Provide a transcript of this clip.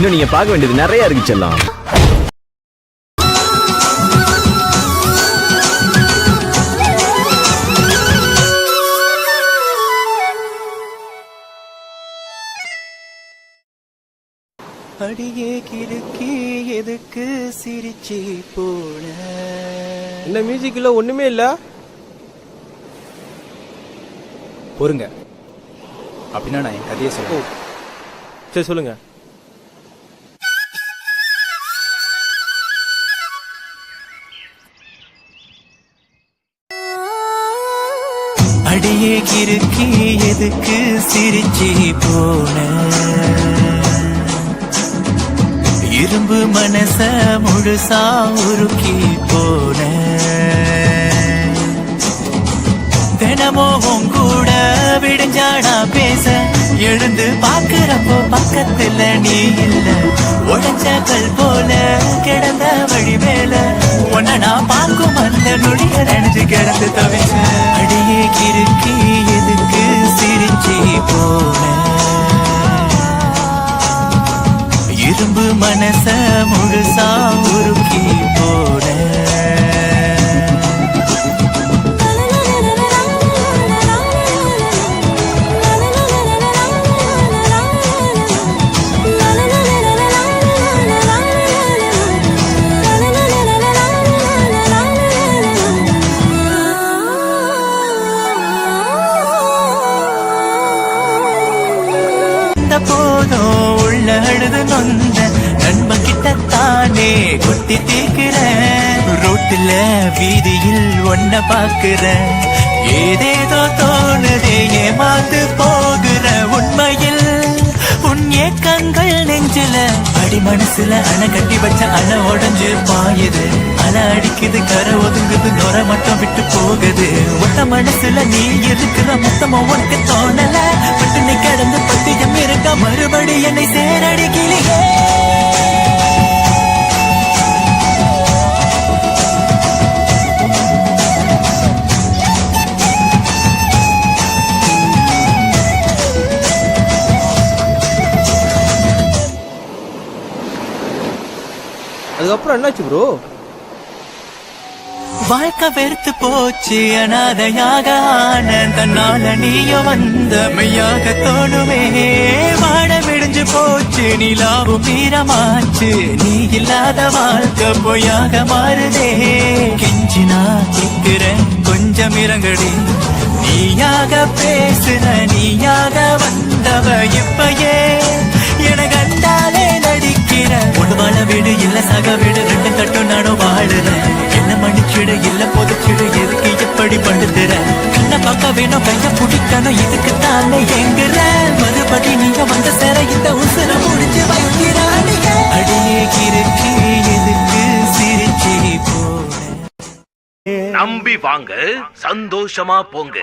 இன்னும் நீங்க பார்க்க வேண்டியது நிறைய இருக்கு செல்லம். அடியே கிறுக்கி எதுக்கு சிரிச்சி போன? இந்த மியூசிக்ல ஒண்ணுமே இல்ல. பொறுங்க, அப்படின்னா நான் என் கதையை சொல்ல. சரி சொல்லுங்க. அடியே கிறுக்கி எதுக்கு சிரிச்சி போன? இரும்பு மனச முழுசா உருக்கி போன. தினமும் கூட விடுஞ்சாடா பேச, எழுந்து பாக்குறப்போ பக்கத்துல நீ இல்ல. உடஞ்ச கல் போல கிடந்த வழி மேல உன்ன நான் பார்க்கும் அந்த நொடிய நினைச்சு கிடந்து தவிச்ச. அடியே கிறுக்கி எதுக்கு சிரிச்சி போன? இரும்பு மனச முழுசா உருக்கி போன. போதும் உள்ள அழுது நொந்த நண்பன் கிட்டத்தானே குத்தி தீக்கிறேன். ரோட்டுல வீதியில் ஒன்ன பாக்குறேன். ஏதேதோ தோணுதே, ஏமாந்து போகிற. உண்மையில் உன் ஏக்கங்கள் நெஞ்சில அடி மனசுல அணை கட்டி வச்ச அணை உடஞ்சு பாயுது. அலை அடிக்குது, கரை ஒதுங்குது, நொர மட்டும் விட்டு போகுது. ஒட்ட மனசுல நீ இருக்கிற மொத்தமா உனக்கு தோணல. பட்டு நீ கிடந்து பட்டியம் இருக்க மறுபடி என்னை சேரடிக்கலையே. அதுக்கப்புறம் என்னாச்சு ப்ரோ? வாழ்க்கை வெறுத்து போச்சு, அனாதையாக ஆன தன்னால நீயும் வந்த மெய்யாக தோணுமே. வாட விடிஞ்சு போச்சு, நிலாவும் மீறமாச்சு. நீ இல்லாத வாழ்க்கை பொய்யாக மாறுதே. கெஞ்சி நான் கேட்கிறேன், கொஞ்சம் இறங்கடி. நீயாக பேசுன, நீயாக வந்தவ இப்பயே என கண்டாலே நடிக்கிற. ஒன்று வாழ வீடு இல்ல சக வீடு, ரெண்டு கட்டும் நானும் வாழுறேன். என்ன மன்னிச்சிடு இல்ல பொதுச்சிடு, எதுக்கு எப்படி படுத்துற? கண்ண பார்க்க வேணும், கைய பிடிக்கணும், இதுக்கு தானே எங்குற. மறுபடி நீங்க வந்த சேர இந்த உசுர முடிஞ்சு வைக்கிறானே. அடியே கிறுக்கி எதுக்கு சிரிச்சி போன? நம்பி வாங்க, சந்தோஷமா போங்க.